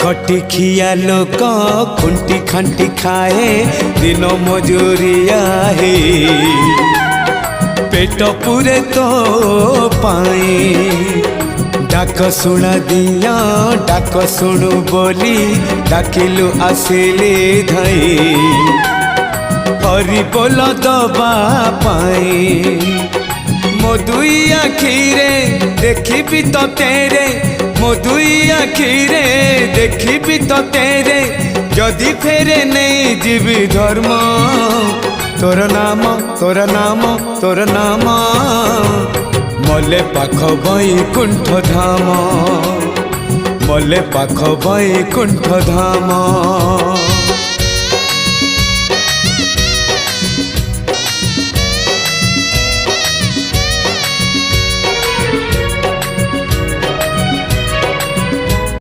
खटी खिया लोक खुंटी खांटी खाए दिन मजूरिया हे पेट पूरे तो पाए डाक शुणा दिया डाक शुणु बोली डाकिलु आसिले धाई हरि बोल दबा पाए मो दुई आखिरे देखी तो तेरे मो दुई आखिरे देखी तो तेरे जदि फेरे नहीं जीवी धर्म तोर नाम तोर नाम तोर नाम मले पाख बैकुंठ धाम मले पाख बैकुंठ धाम।